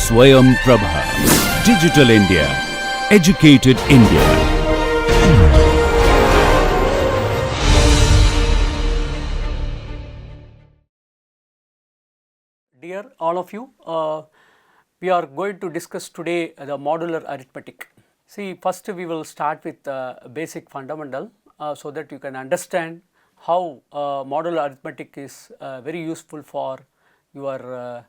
Swayam Prabha. Digital India. Educated India. Dear all of you, we are going to discuss today the modular arithmetic. See, first we will start with basic fundamental so that you can understand how modular arithmetic is very useful for your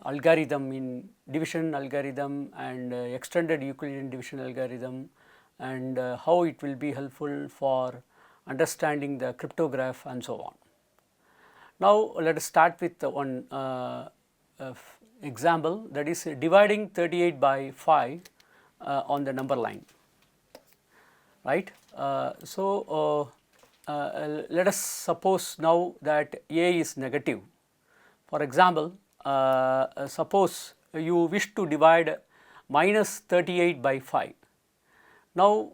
algorithm in division algorithm and extended Euclidean division algorithm, and how it will be helpful for understanding the cryptograph and so on. Now, let us start with one example, that is dividing 38 by 5 on the number line, right. Let us suppose now that A is negative. For example, suppose you wish to divide minus 38 by 5. Now,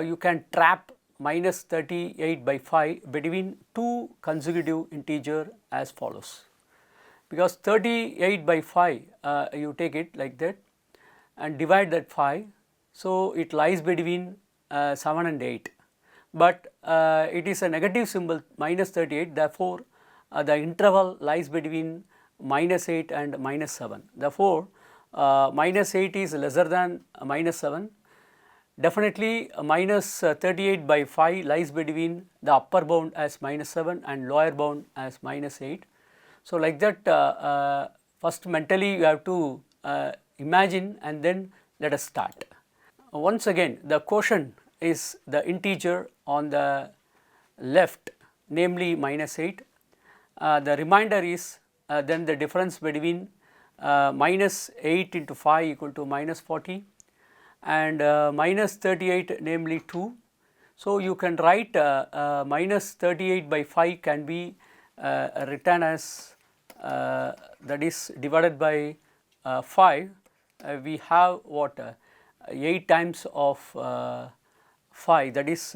you can trap minus 38 by 5 between two consecutive integer as follows. Because 38 by 5 you take it like that and divide that 5. So, it lies between 7 and 8, but it is a negative symbol minus 38, therefore, the interval lies between minus 8 and minus 7. Therefore, minus 8 is lesser than minus 7. Definitely minus 38 by 5 lies between the upper bound as minus 7 and lower bound as minus 8. So, like that first mentally you have to imagine and then let us start. Once again, the quotient is the integer on the left, namely minus 8. The remainder is then the difference between minus 8 into 5 equal to minus 40 and minus 38, namely 2. So, you can write minus 38 by 5 can be written as that is divided by 5. We have what 8 times of 5, that is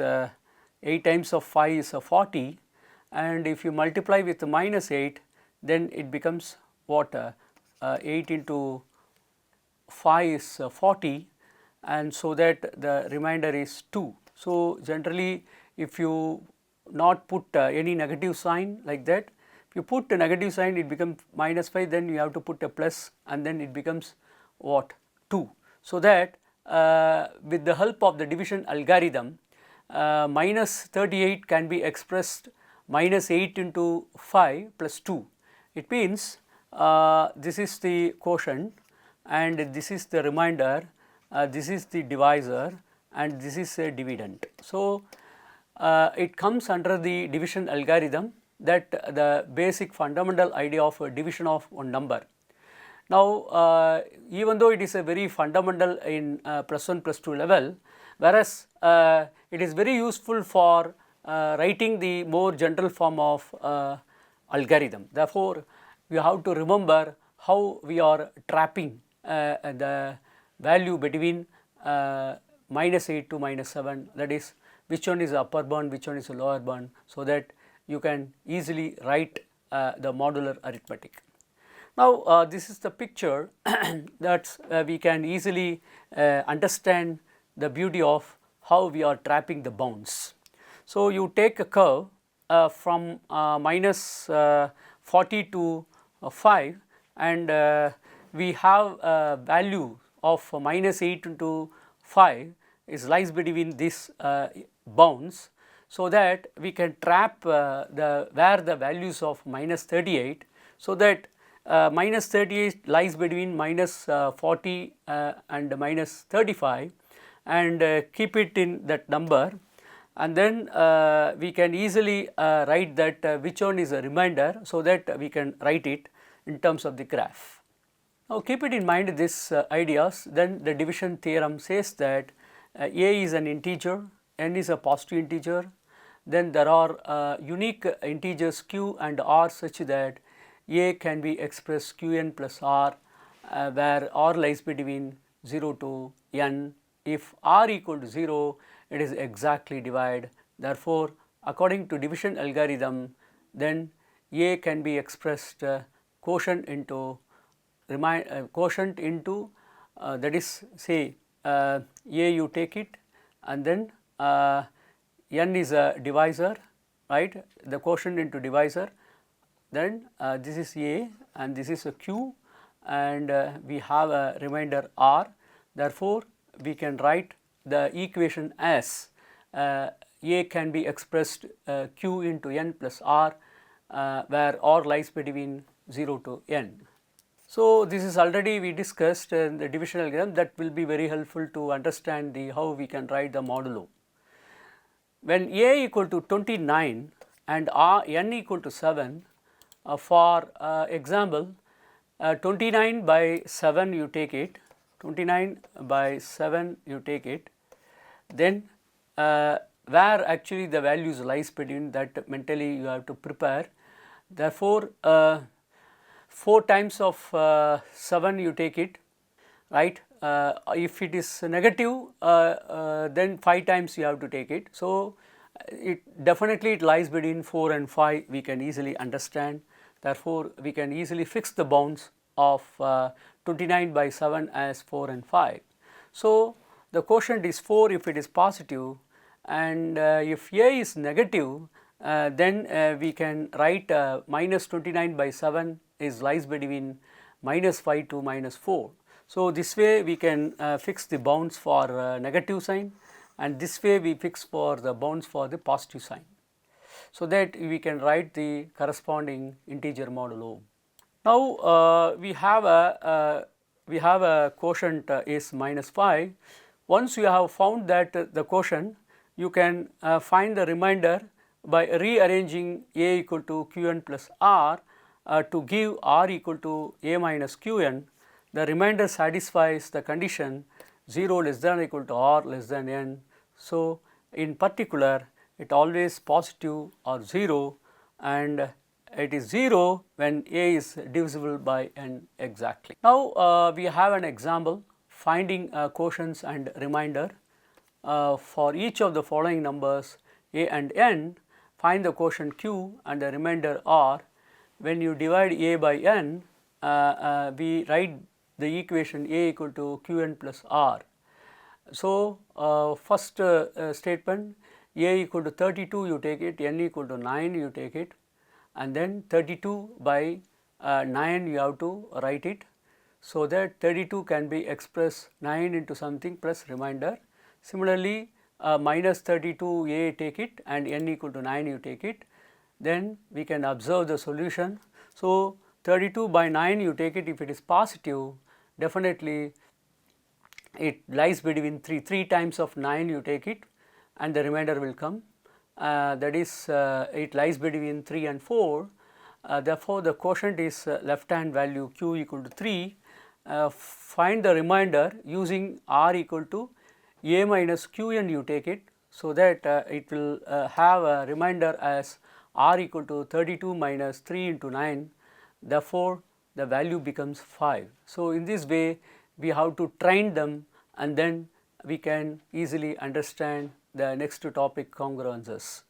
8 times of 5 is 40, and if you multiply with minus 8, then it becomes what 8 into 5 is 40, and so that the remainder is 2. So, generally if you not put any negative sign like that, if you put a negative sign it becomes minus 5, then you have to put a plus and then it becomes what 2. So, that with the help of the division algorithm, minus 38 can be expressed minus 8 into 5 plus 2. It means this is the quotient and this is the remainder, this is the divisor and this is a dividend. So, it comes under the division algorithm, that the basic fundamental idea of a division of one number. Now, even though it is a very fundamental in plus 1 plus 2 level, whereas it is very useful for writing the more general form of algorithm. Therefore, we have to remember how we are trapping the value between minus 8 to minus 7, that is which one is upper bound, which one is lower bound, so that you can easily write the modular arithmetic. Now, this is the picture that we can easily understand the beauty of how we are trapping the bounds. So, you take a curve from minus 40 to 5 and we have a value of minus 8 into 5 is lies between these bounds, so that we can trap where the values of minus 38, so that minus 38 lies between minus 40 and minus 35 and keep it in that number, and then we can easily write that which one is a remainder, so that we can write it in terms of the graph. Now, keep it in mind these ideas, then the division theorem says that A is an integer, n is a positive integer, then there are unique integers q and r such that A can be expressed qn plus r, where r lies between 0 to n. If r equal to 0, it is exactly divided. Therefore, according to division algorithm, then A can be expressed quotient into quotient into that is say A you take it, and then n is a divisor, right, the quotient into divisor, then this is A and this is a Q, and we have a remainder R. Therefore, we can write the equation as A can be expressed Q into n plus R, where R lies between 0 to n. So, this is already we discussed in the division algorithm, that will be very helpful to understand the how we can write the modulo. When A equal to 29 and n equal to 7, for example 29 by 7 you take it, 29 by 7 you take it, then where actually the values lies between, that mentally you have to prepare. Therefore, 4 times of 7 you take it, right. If it is negative, then 5 times you have to take it. So, it definitely it lies between 4 and 5, we can easily understand. Therefore, we can easily fix the bounds of 29 by 7 as 4 and 5. So, the quotient is 4 if it is positive, and if A is negative, then we can write minus 29 by 7 is lies between minus 5 to minus 4. So, this way we can fix the bounds for negative sign, and this way we fix for the bounds for the positive sign, so that we can write the corresponding integer modulo. Now, we have a quotient is minus 5. Once you have found that the quotient, you can find the remainder by rearranging A equal to Qn plus R to give R equal to A minus Qn. The remainder satisfies the condition 0 less than or equal to R less than n. So, in particular it always positive or 0, and it is 0 when A is divisible by n exactly. Now, we have an example finding quotients and remainder for each of the following numbers A and n. Find the quotient Q and the remainder R. When you divide A by n, we write the equation A equal to Qn plus R. So, first statement, A equal to 32 you take it, n equal to 9 you take it, and then 32 by 9 you have to write it. So, that 32 can be expressed 9 into something plus remainder. Similarly, minus 32 A take it and n equal to 9 you take it, then we can observe the solution. So, 32 by 9 you take it, if it is positive, definitely it lies between 3 times of 9 you take it, and the remainder will come, that is it lies between 3 and 4. Therefore, the quotient is left hand value Q equal to 3. Find the remainder using R equal to A minus Qn you take it, so that it will have a remainder as R equal to 32 minus 3 into 9. Therefore, the value becomes 5. So, in this way we have to train them, and then we can easily understand the next topic, congruences.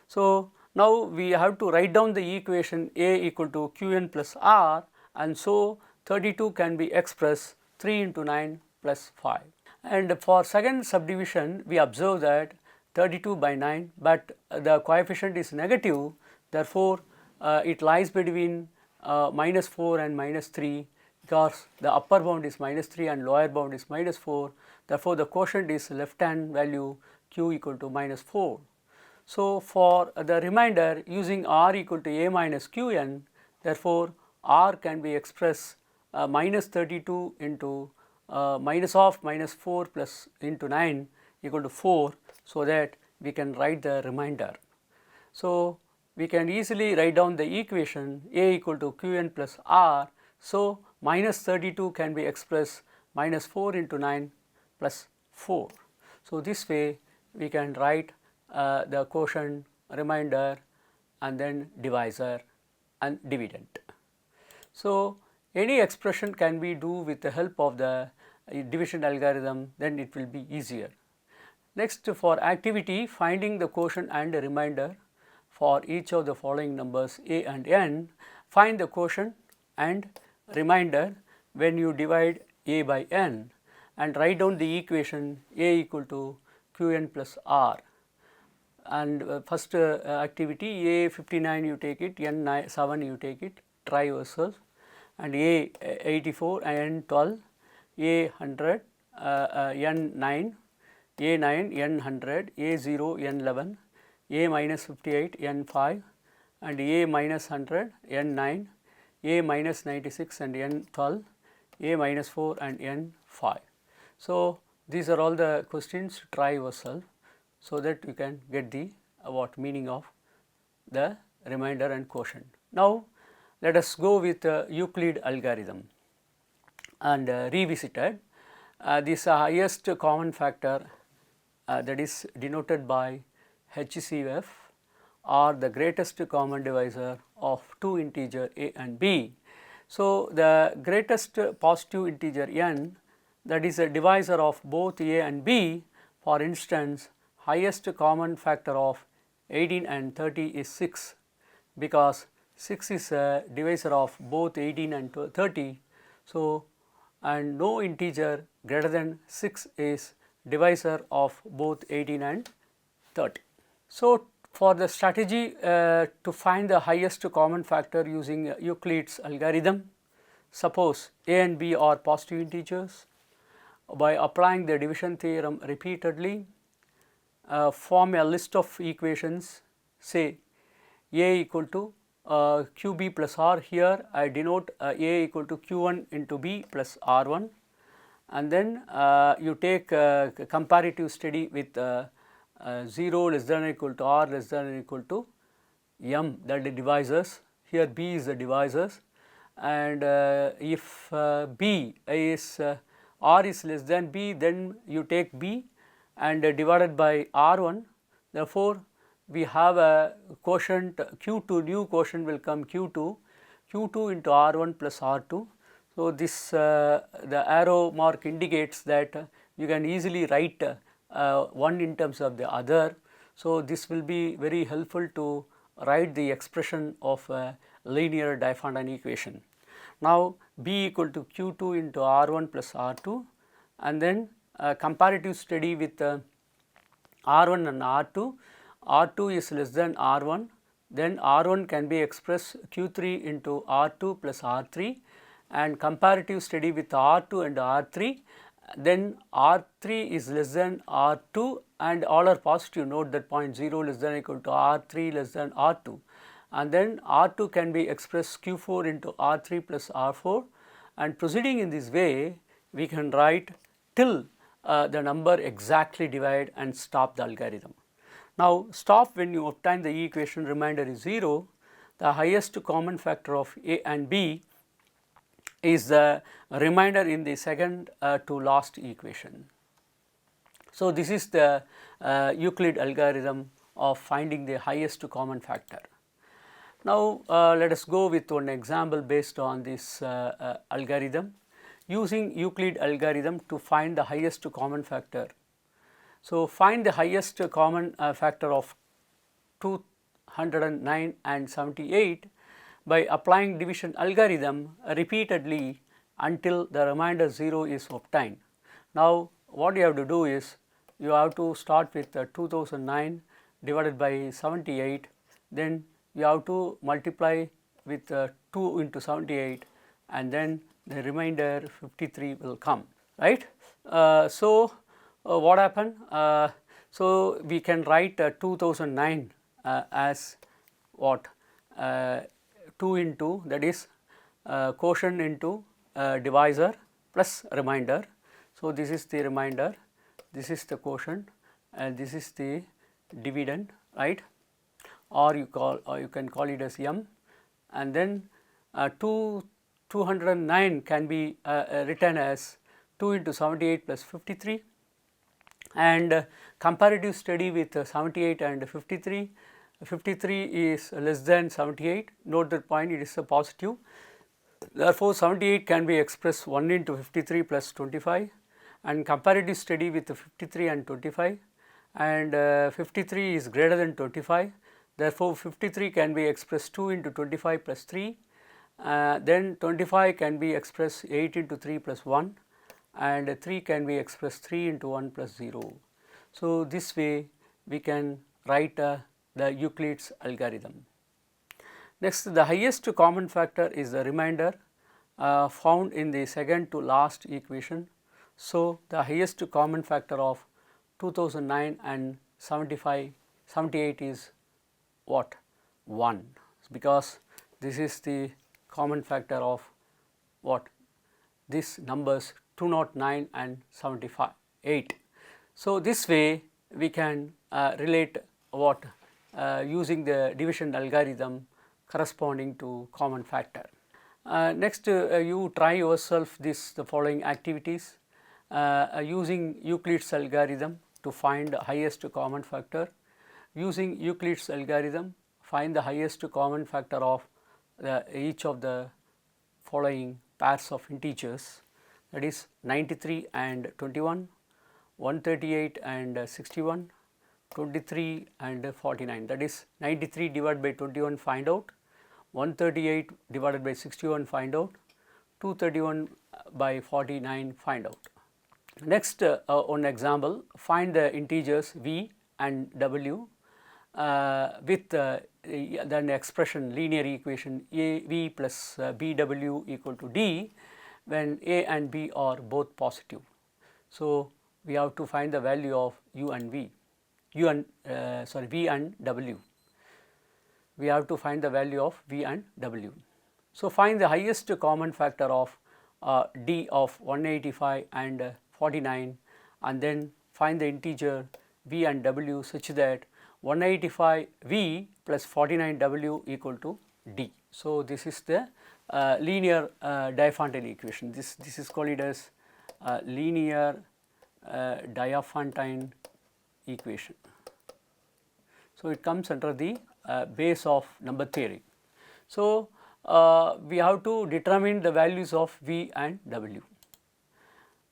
So, now we have to write down the equation A equal to Qn plus R, and so 32 can be expressed 3 into 9 plus 5. And for second subdivision, we observe that 32 by 9, but the coefficient is negative. Therefore, it lies between minus 4 and minus 3, because the upper bound is minus 3 and lower bound is minus 4. Therefore, the quotient is left hand value Q equal to minus 4. So, for the remainder using R equal to A minus Qn, therefore, R can be expressed minus 32 into minus of minus 4 plus into 9 equal to 4, so that we can write the remainder. So, we can easily write down the equation A equal to Qn plus R. So, minus 32 can be expressed minus 4 into 9 plus 4. So, this way we can write the quotient, remainder, and then divisor and dividend. So, any expression can be do with the help of the division algorithm, then it will be easier. Next, for activity, finding the quotient and the remainder for each of the following numbers A and n. Find the quotient and remainder when you divide A by n and write down the equation A equal to Qn plus R. And first activity A 59 you take it, n 7 you take it, try yourself, and A 84 n 12, A 100, n 9, A 9 n 100, A 0 n 11, A minus 58 n 5, and A minus 100 n 9, A minus 96 and n 12, A minus 4 and n 5. So, these are all the questions, try yourself, so that you can get the what meaning of the remainder and quotient. Now, let us go with Euclid algorithm and revisited. This highest common factor that is denoted by HCF or the greatest common divisor of two integer a and b. So, the greatest positive integer n, that is a divisor of both a and b. For instance, highest common factor of 18 and 30 is 6, because 6 is a divisor of both 18 and 30. So, and no integer greater than 6 is divisor of both 18 and 30. So, for the strategy to find the highest common factor using Euclid's algorithm, suppose a and b are positive integers. By applying the division theorem repeatedly, form a list of equations, say a equal to qb plus r. Here I denote a equal to q1 into b plus r1, and then you take comparative study with 0 less than or equal to r less than or equal to m, that is divisors. Here b is the divisors, and if b is r is less than b, then you take b and divided by r1. Therefore, we have a quotient q2, new quotient will come q2 into r1 plus r2. So, this the arrow mark indicates that you can easily write one in terms of the other. So, this will be very helpful to write the expression of a linear Diophantine equation. Now, b equal to q2 into r1 plus r2, and then comparative study with r1 and r2. r2 is less than r1, then r1 can be expressed q3 into r2 plus r3, and comparative study with r2 and r3, then r3 is less than r2 and all are positive. Note that point 0 less than or equal to r3 less than r2, and then r2 can be expressed q4 into r3 plus r4, and proceeding in this way we can write till the number exactly divide and stop the algorithm. Now, stop when you obtain the equation remainder is 0. The highest common factor of a and b is the remainder in the second to last equation. So, this is the Euclid algorithm of finding the highest common factor. Now, let us go with one example based on this algorithm. Using Euclid algorithm to find the highest common factor. So, find the highest common factor of 209 and 78 by applying division algorithm repeatedly until the remainder 0 is obtained. Now, what you have to do is you have to start with 2009 divided by 78, then you have to multiply with 2 into 78, and then the remainder 53 will come, right. What happened? So, we can write 2009 as what 2 into, that is quotient into divisor plus remainder. So, this is the remainder, this is the quotient, and this is the dividend, right, or you can call it as m, and then 209 can be written as 2 into 78 plus 53, and comparative study with 78 and 53. 53 is less than 78, note that point, it is a positive. Therefore, 78 can be expressed 1 into 53 plus 25, and comparative study with 53 and 25, and 53 is greater than 25. Therefore, 53 can be expressed 2 into 25 plus 3, then 25 can be expressed 8 into 3 plus 1, and 3 can be expressed 3 into 1 plus 0. So, this way we can write the Euclid's algorithm. Next, the highest common factor is the remainder found in the second to last equation. So, the highest common factor of 2009 and 78 is what? 1, because this is the common factor of what? These numbers 209 and 78. So, this way we can relate what using the division algorithm corresponding to common factor. Next, you try yourself the following activities using Euclid's algorithm to find the highest common factor. Using Euclid's algorithm, find the highest common factor of each of the following pairs of integers, that is 93 and 21, 138 and 61, 23 and 49, that is 93 divided by 21 find out, 138 divided by 61 find out, 231 by 49 find out. Next, one example, find the integers v and w with then expression linear equation a v plus b w equal to d when a and b are both positive. So, we have to find the value of v and w. We have to find the value of v and w. So, find the highest common factor of d of 185 and 49, and then find the integer v and w such that 185 v plus 49 w equal to d. So, this is the linear Diophantine equation. This is called as linear Diophantine equation. So, it comes under the base of number theory. So, we have to determine the values of v and w.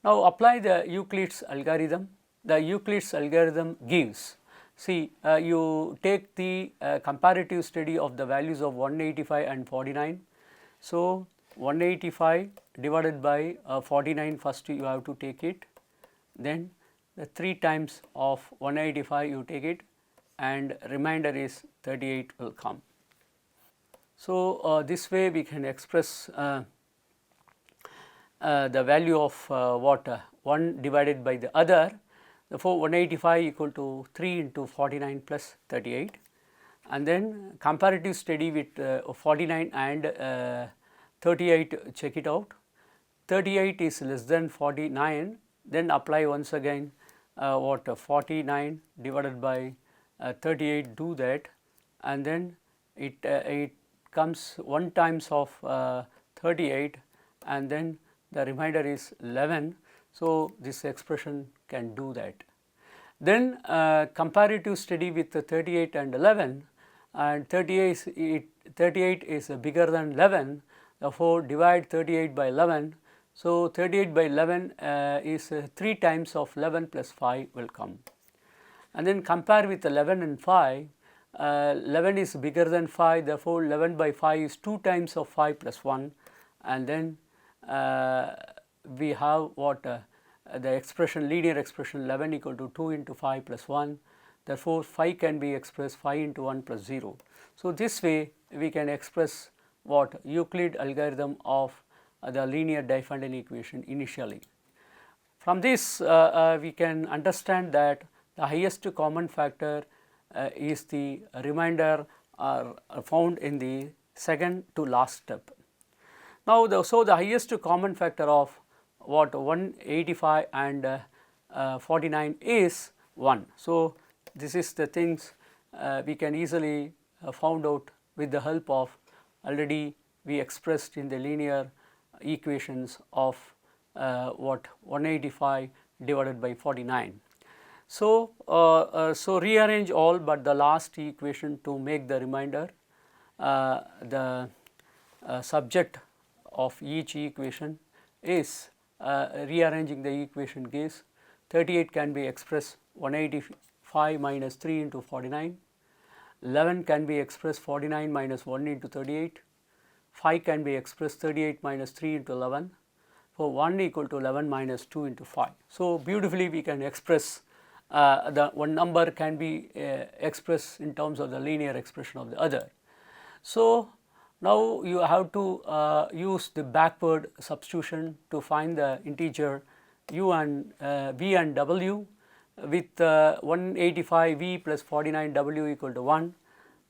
Now, apply the Euclid's algorithm. The Euclid's algorithm gives, see, you take the comparative study of the values of 185 and 49. So, 185 divided by 49, first you have to take it, then the 3 times of 185 you take it, and remainder is 38 will come. So, this way we can express the value of what 1 divided by the other. Therefore, 185 equal to 3 into 49 plus 38, and then comparative study with 49 and 38, check it out. 38 is less than 49, then apply once again what 49 divided by 38, do that, and then it comes 1 times of 38, and then the remainder is 11. So, this expression can do that. Then comparative study with the 38 and 11, and 38 is bigger than 11, therefore, divide 38 by 11. So, 38 by 11 is 3 times of 11 plus 5 will come, and then compare with 11 and 5. 11 is bigger than 5, therefore, 11 by 5 is 2 times of 5 plus 1, and then we have what the expression linear expression 11 equal to 2 into 5 plus 1, therefore, 5 can be expressed 5 into 1 plus 0. So, this way we can express what Euclid algorithm of the linear Diophantine equation initially. From this we can understand that the highest common factor is the remainder found in the second to last step. Now, so the highest common factor of what 185 and 49 is 1. So, this is the things we can easily found out with the help of already we expressed in the linear equations of what 185 divided by 49. So, so rearrange all but the last equation to make the remainder. The subject of each equation is rearranging the equation gives 38 can be expressed 185 minus 3 into 49, 11 can be expressed 49 minus 1 into 38, 5 can be expressed 38 minus 3 into 11. So, 1 equal to 11 minus 2 into 5. So, beautifully we can express the one number can be expressed in terms of the linear expression of the other. So, now you have to use the backward substitution to find the integer u and v and w with 185 v plus 49 w equal to 1,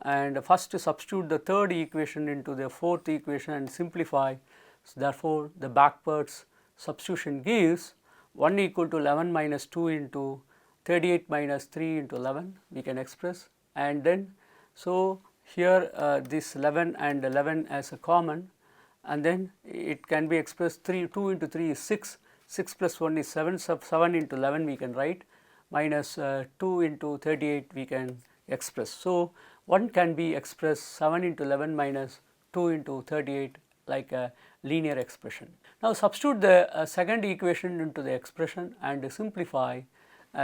and first substitute the third equation into the fourth equation and simplify. So, therefore, the backwards substitution gives 1 equal to 11 minus 2 into 38 minus 3 into 11 we can express, and then so here this 11 and 11 as a common, and then it can be expressed 2 into 3 is 6, 6 plus 1 is 7, 7 into 11 we can write, minus 2 into 38 we can express. So, 1 can be expressed 7 into 11 minus 2 into 38 like a linear expression. Now, substitute the second equation into the expression and simplify.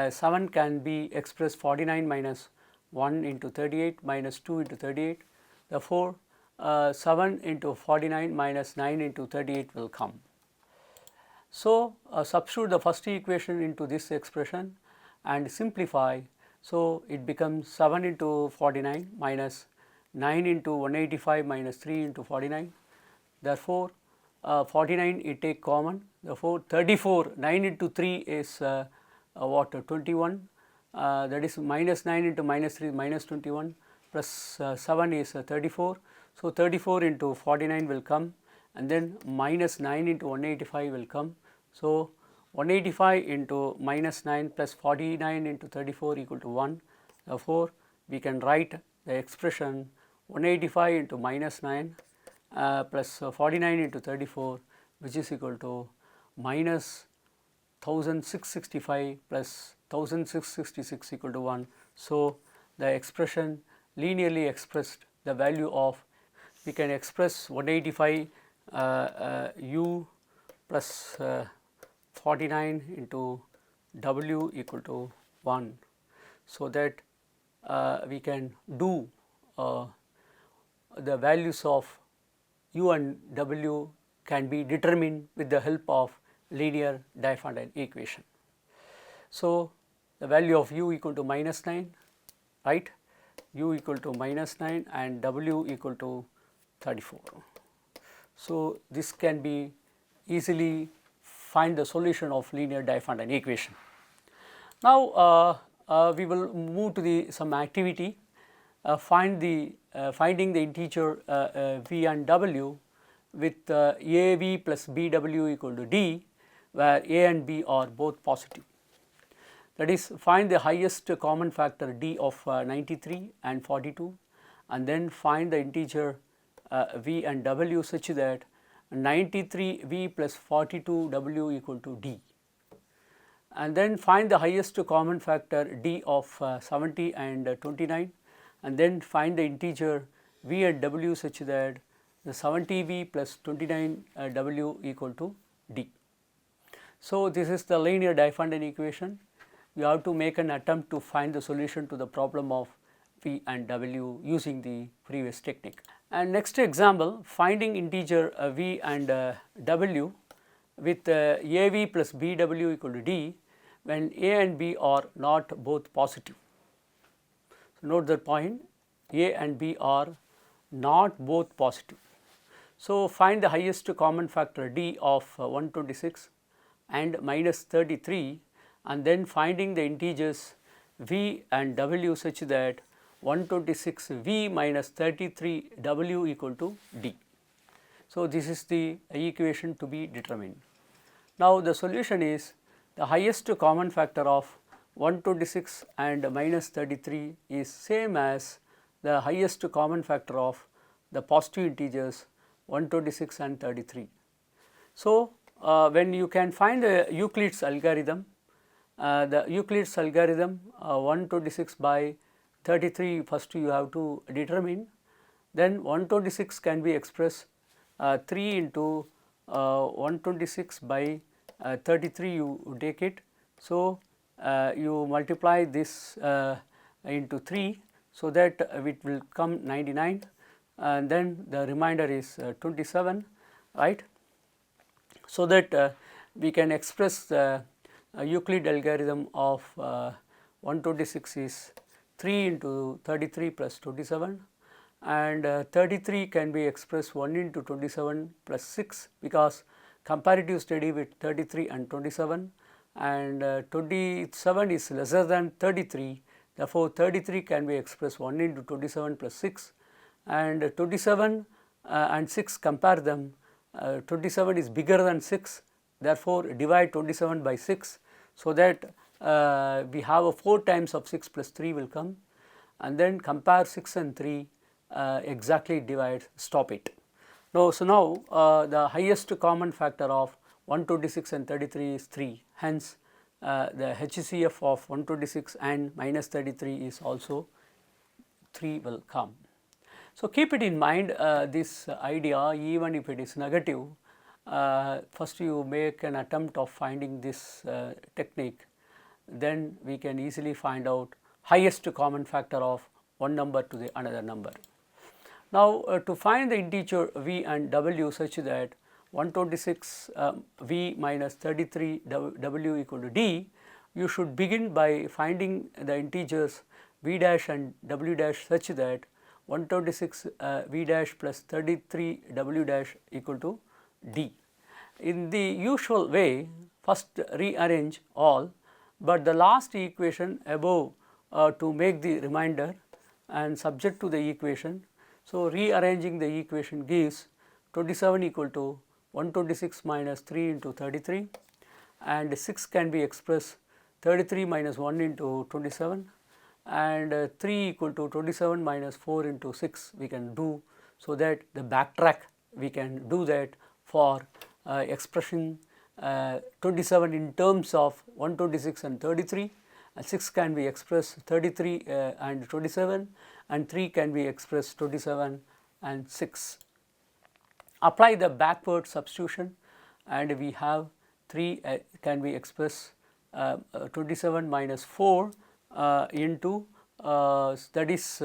7 can be expressed 49 minus 1 into 38 minus 2 into 38. Therefore, 7 into 49 minus 9 into 38 will come. So, substitute the first equation into this expression and simplify. So, it becomes 7 into 49 minus 9 into 185 minus 3 into 49. Therefore, 49 it take common. Therefore, 34, 9 into 3 is what 21, that is minus 9 into minus 3 minus 21 plus 7 is 34. So, 34 into 49 will come, and then minus 9 into 185 will come. So, 185 into minus 9 plus 49 into 34 equal to 1. Therefore, we can write the expression 185 into minus 9 plus 49 into 34, which is equal to minus 1665 plus 1666 equal to 1. So, the expression linearly expressed the value of, we can express 185 u plus 49 into w equal to 1. So, that we can do the values of u and w can be determined with the help of linear Diophantine equation. So, the value of u equal to minus 9, right, u equal to minus 9 and w equal to 34. So, this can be easily find the solution of linear Diophantine equation. Now, we will move to the some activity, finding the integer v and w with a v plus b w equal to d, where a and b are both positive. That is, find the highest common factor d of 93 and 42, and then find the integer v and w such that 93 v plus 42 w equal to d, and then find the highest common factor d of 70 and 29, and then find the integer v and w such that the 70 v plus 29 w equal to d. So, this is the linear Diophantine equation. You have to make an attempt to find the solution to the problem of v and w using the previous technique. And next example, finding integer v and w with a v plus b w equal to d when a and b are not both positive. So, note that point, a and b are not both positive. So, find the highest common factor d of 126 and minus 33, and then finding the integers v and w such that 126 v minus 33 w equal to d. So, this is the equation to be determined. Now, the solution is the highest common factor of 126 and minus 33 is same as the highest common factor of the positive integers 126 and 33. So, when you can find the Euclid's algorithm, 126 by 33 first you have to determine, then 126 can be expressed 3 into 126 by 33 you take it. So, you multiply this into 3, so that it will come 99. and then the remainder is 27, right. So that we can express the Euclid algorithm of 126 is 3 into 33 plus 27, and 33 can be expressed 1 into 27 plus 6, because comparative study with 33 and 27, and 27 is lesser than 33, therefore 33 can be expressed 1 into 27 plus 6, and 27 and 6 compare them, 27 is bigger than 6, therefore divide 27 by 6, so that we have a 4 times of 6 plus 3 will come, and then compare 6 and 3, exactly divide, stop it. Now, so now the highest common factor of 126 and 33 is 3, hence the HCF of 126 and minus 33 is also 3 will come. So, keep it in mind this idea, even if it is negative, first you make an attempt of finding this technique, then we can easily find out highest common factor of one number to the another number. Now, to find the integer v and w such that 126 v minus 33 w equal to d, you should begin by finding the integers v dash and w dash such that 126 v dash plus 33 w dash equal to d. In the usual way, first rearrange all, but the last equation above to make the remainder and subject to the equation. So, rearranging the equation gives 27 equal to 126 minus 3 into 33, and 6 can be expressed 33 minus 1 into 27, and 3 equal to 27 minus 4 into 6 we can do, so that the backtrack we can do that for expression 27 in terms of 126 and 33, and 6 can be expressed 33 and 27, and 3 can be expressed 27 and 6. Apply the backward substitution, and we have 3 can be expressed 27 minus 4 into that is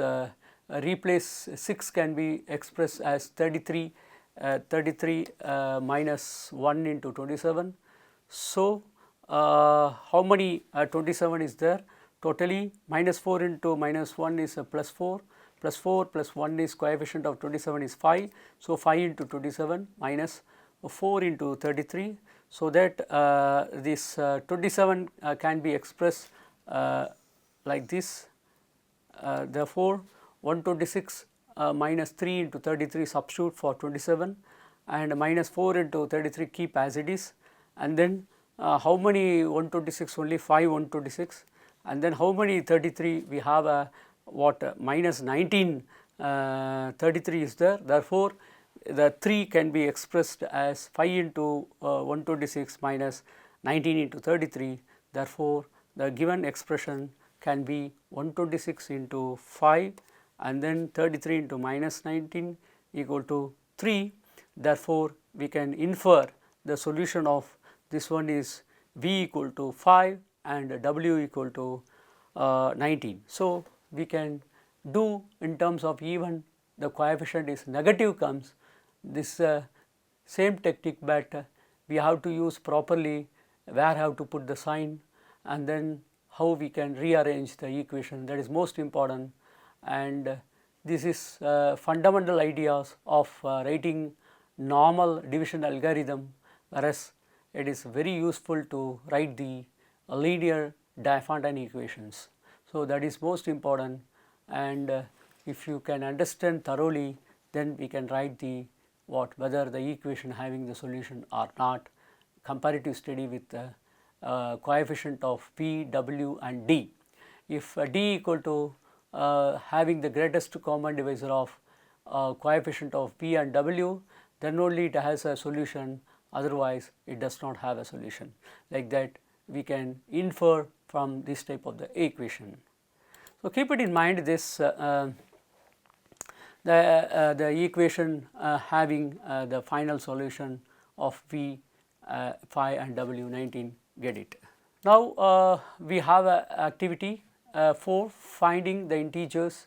replace 6 can be expressed as 33 minus 1 into 27. So, how many 27 is there? Totally minus 4 into minus 1 is plus 4, plus 4 plus 1 is coefficient of 27 is 5. So, 5 into 27 minus 4 into 33. So, that this 27 can be expressed like this. Therefore, 126 minus 3 into 33 substitute for 27, and minus 4 into 33 keep as it is, and then how many 126? Only 5 126, and then how many 33? We have a minus 19 33 is there. Therefore, the 3 can be expressed as 5 into 126 minus 19 into 33. Therefore, the given expression can be 126 into 5 and then 33 into minus 19 equal to 3. Therefore, we can infer the solution of this one is v equal to 5 and w equal to 19. So, we can do in terms of even the coefficient is negative comes, this same technique, but we have to use properly where have to put the sign, and then how we can rearrange the equation, that is most important. And this is fundamental ideas of writing normal division algorithm, whereas it is very useful to write the linear Diophantine equations. So, that is most important, and if you can understand thoroughly, then we can write the whether the equation having the solution or not, comparative study with the coefficient of p, w and d. If d equal to having the greatest common divisor of coefficient of p and w, then only it has a solution, otherwise it does not have a solution. Like that we can infer from this type of the equation. So, keep it in mind this the equation having the final solution of v 5 and w 19, get it. Now, we have a activity for finding the integers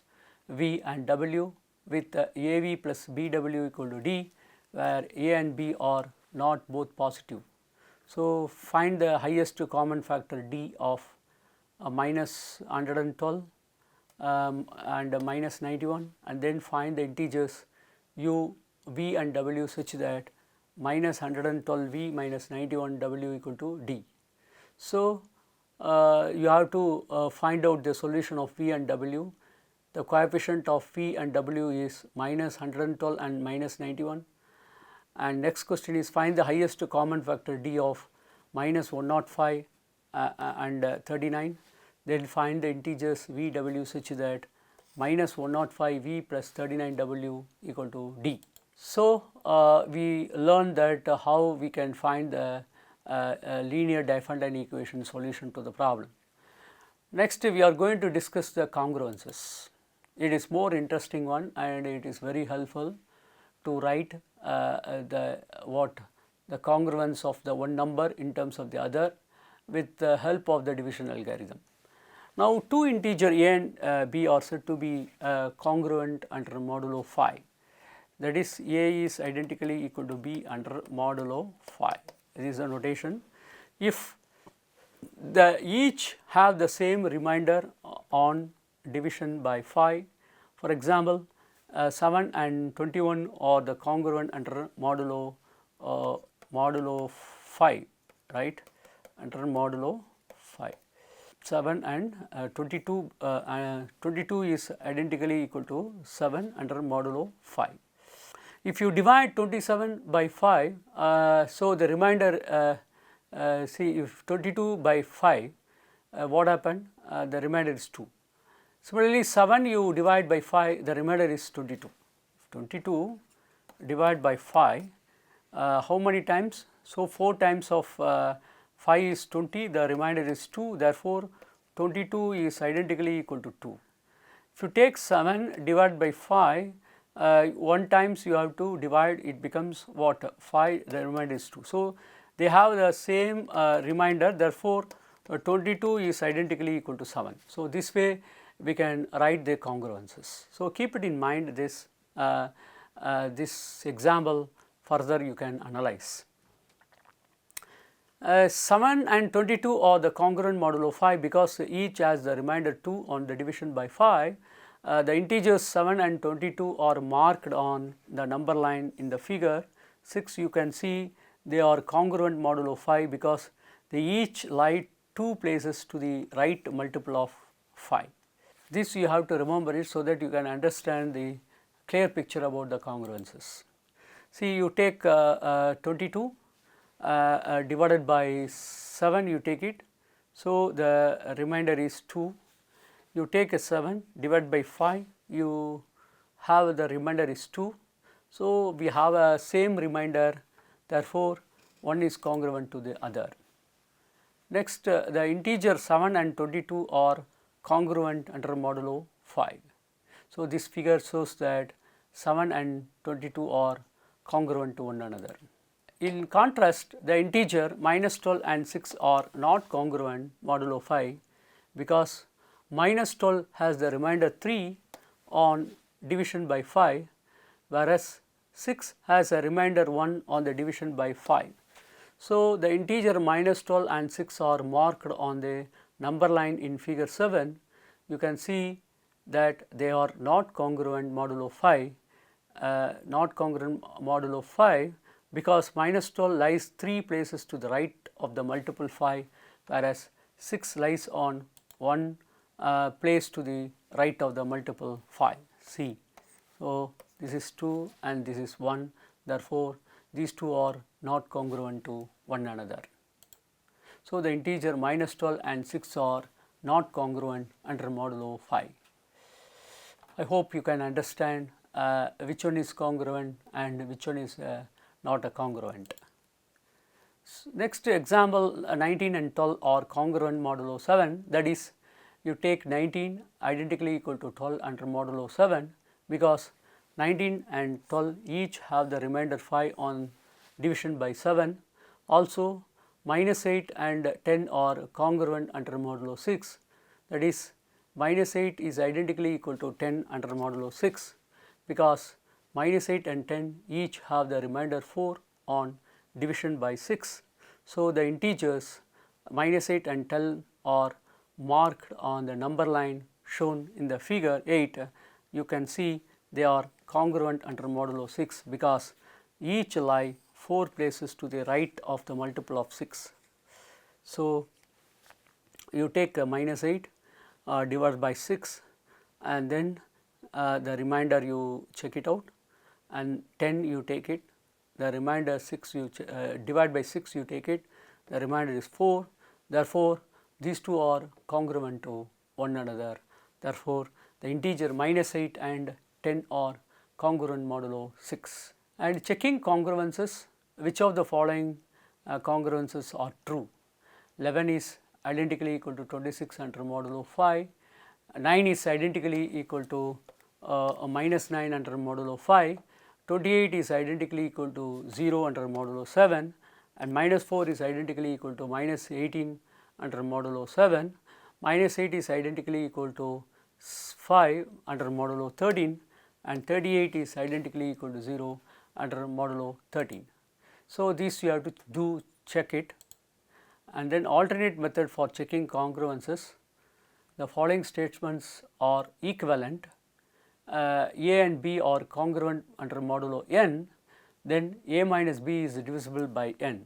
v and w with AV plus BW equal to D, where A and B are not both positive. So, find the highest common factor D of minus 112 and minus 91, and then find the integers U, V and W such that minus 112 V minus 91 W equal to D. So, you have to find out the solution of V and W. The coefficient of V and W is minus 112 and minus 91, and next question is find the highest common factor D of minus 105 and 39. Then find the integers V W such that minus 105 V plus 39 W equal to D. So, we learned that how we can find the linear Diophantine equation solution to the problem. Next, we are going to discuss the congruences. It is more interesting one, and it is very helpful to write the congruence of the one number in terms of the other with the help of the division algorithm. Now, two integer A and B are said to be congruent under modulo phi. That is, A is identically equal to B under modulo phi. This is the notation. If each have the same remainder on division by phi, for example, 7 and 21 are the congruent under modulo phi, right, under modulo phi. 7 and 22, 22 is identically equal to 7 under modulo phi. If you divide 27 by 5, so the remainder, see if 22 by 5, what happened? The remainder is 2. Similarly, 7 you divide by 5, the remainder is 22. 22 divided by 5, how many times? So, 4 times of 5 is 20, the remainder is 2, therefore, 22 is identically equal to 2. If you take 7 divided by 5, 1 times you have to divide, it becomes what? 5, the remainder is 2. So, they have the same remainder, therefore, 22 is identically equal to 7. So, this way we can write the congruences. So, keep it in mind this, this example further you can analyze. 7 and 22 are the congruent modulo phi because each has the remainder 2 on the division by phi. The integers 7 and 22 are marked on the number line in the figure 6. You can see they are congruent modulo phi because they each lie 2 places to the right multiple of phi. This you have to remember it so that you can understand the clear picture about the congruences. See, you take 22 divided by 7, you take it. So, the remainder is 2. You take a 7 divided by 5, you have the remainder is 2. So, we have a same remainder, therefore, one is congruent to the other. Next, the integer 7 and 22 are congruent under modulo 5. So, this figure shows that 7 and 22 are congruent to one another. In contrast, the integer minus 12 and 6 are not congruent modulo phi because minus 12 has the remainder 3 on division by 5, whereas 6 has a remainder 1 on the division by 5. So, the integer minus 12 and 6 are marked on the number line in figure 7. You can see that they are not congruent modulo phi, because minus 12 lies 3 places to the right of the multiple phi, whereas 6 lies on 1 place to the right of the multiple phi C. So, this is 2 and this is 1, therefore, these two are not congruent to one another. So, the integer minus 12 and 6 are not congruent under modulo phi. I hope you can understand which one is congruent and which one is not a congruent. Next example, 19 and 12 are congruent modulo 7, that is, you take 19 identically equal to 12 under modulo 7 because 19 and 12 each have the remainder 5 on division by 7. Also, minus 8 and 10 are congruent under modulo 6, that is, minus 8 is identically equal to 10 under modulo 6 because minus 8 and 10 each have the remainder 4 on division by 6. So, the integers minus 8 and 10 are marked on the number line shown in the figure 8. You can see they are congruent under modulo 6 because each lie 4 places to the right of the multiple of 6. So, you take minus 8 divided by 6 and then the remainder you check it out, and 10 you take it, the remainder 6 you divide by 6 you take it, the remainder is 4. Therefore, these two are congruent to one another. Therefore, the integer minus 8 and 10 are congruent modulo 6. And checking congruences, which of the following congruences are true? 11 is identically equal to 26 under modulo 5, 9 is identically equal to minus 9 under modulo 5, 28 is identically equal to 0 under modulo 7, and minus 4 is identically equal to minus 18 under modulo 7, minus 8 is identically equal to 5 under modulo 13, and 38 is identically equal to 0 under modulo 13. So, these you have to check it, and then alternate method for checking congruences. The following statements are equivalent, A and B are congruent under modulo n, then A minus B is divisible by n.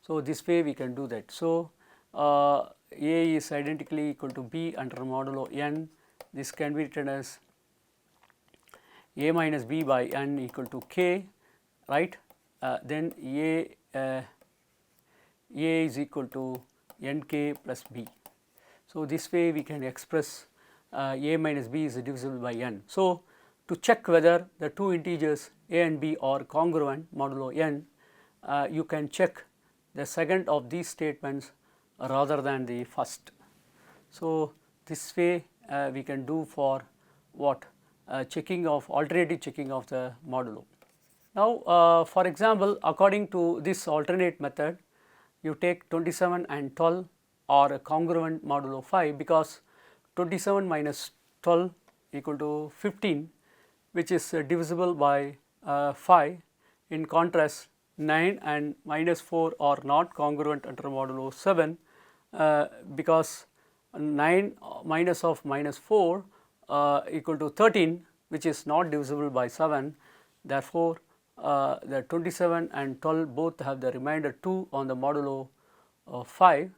So, this way we can do that. So, A is identically equal to B under modulo n. This can be written as A minus B by n equal to k, right. Then A is equal to nk plus b. So, this way we can express A minus B is divisible by n. So, to check whether the two integers A and B are congruent modulo n, you can check the second of these statements rather than the first. So, this way we can do for what checking of alternative checking of the modulo. Now, for example, according to this alternate method, you take 27 and 12 are congruent modulo 5 because 27 minus 12 equal to 15, which is divisible by 5. In contrast, 9 and minus 4 are not congruent under modulo 7 because 9 minus of minus 4 equal to 13, which is not divisible by 7. Therefore, the 27 and 12 both have the remainder 2 on the modulo 5.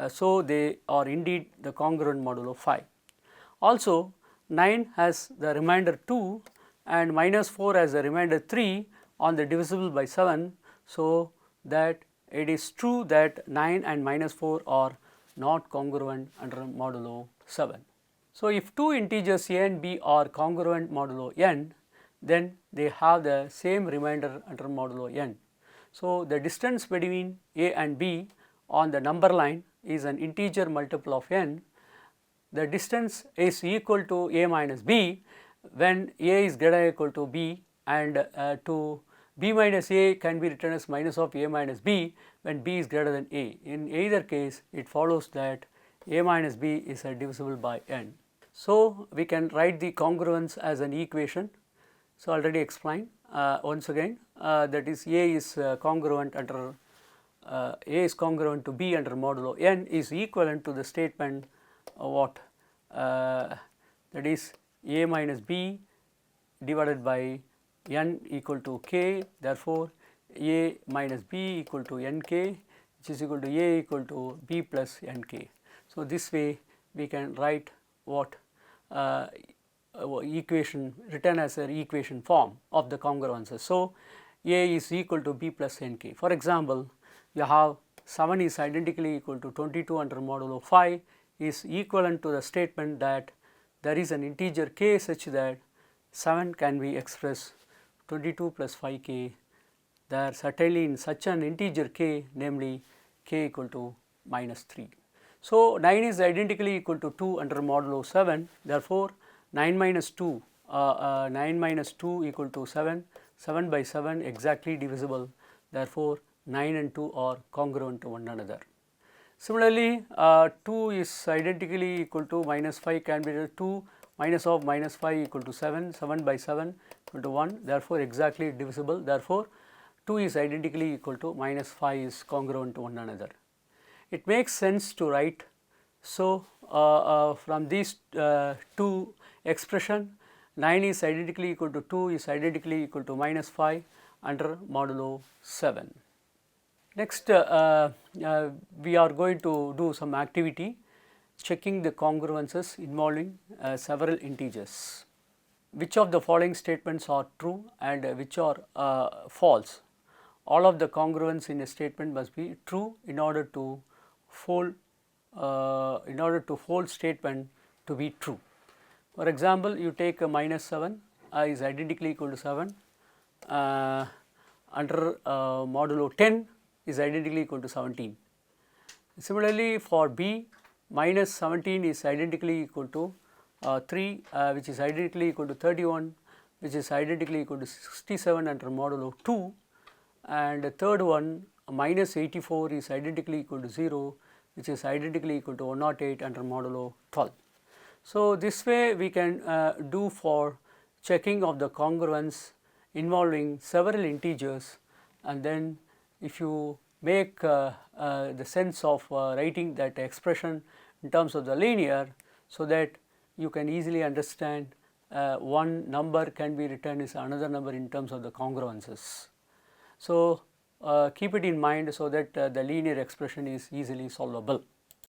So, they are indeed the congruent modulo 5. Also, 9 has the remainder 2 and minus 4 has the remainder 3 on the divisible by 7. So, that it is true that 9 and minus 4 are not congruent under modulo 7. So, if two integers A and B are congruent modulo n, then they have the same remainder under modulo n. So, the distance between A and B on the number line is an integer multiple of n. The distance is equal to A minus B when A is greater than or equal to B, and to B minus A can be written as minus of A minus B when B is greater than A. In either case, it follows that A minus B is divisible by n. So, we can write the congruence as an equation. So, already explained once again, that is A is congruent under A is congruent to B under modulo n is equivalent to the statement what that is A minus B divided by n equal to k. Therefore, A minus B equal to nk, which is equal to A equal to B plus nk. So, this way we can write what equation written as an equation form of the congruences. So, A is equal to B plus nk. For example, you have 7 is identically equal to 22 under modulo 5 is equivalent to the statement that there is an integer k such that 7 can be expressed 22 plus 5k. There certainly in such an integer k, namely k equal to minus 3. So, 9 is identically equal to 2 under modulo 7. Therefore, 9 minus 2 equal to 7, 7 by 7 exactly divisible. Therefore, 9 and 2 are congruent to one another. Similarly, 2 is identically equal to minus 5 can be 2 minus of minus 5 equal to 7, 7 by 7 equal to 1, therefore exactly divisible, therefore 2 is identically equal to minus 5 is congruent to one another. It makes sense to write. So, from these two expression, 9 is identically equal to 2 is identically equal to minus 5 under modulo 7. Next, we are going to do some activity checking the congruences involving several integers. Which of the following statements are true and which are false? All of the congruence in a statement must be true in order to fold statement to be true. For example, you take a minus 7 is identically equal to 7 under modulo 10 is identically equal to 17. Similarly, for B, minus 17 is identically equal to 3 which is identically equal to 31 which is identically equal to 67 under modulo 2, and the third one minus 84 is identically equal to 0 which is identically equal to 108 under modulo 12. So, this way we can do for checking of the congruence involving several integers, and then if you make the sense of writing that expression in terms of the linear, so that you can easily understand one number can be written as another number in terms of the congruences. So, keep it in mind so that the linear expression is easily solvable.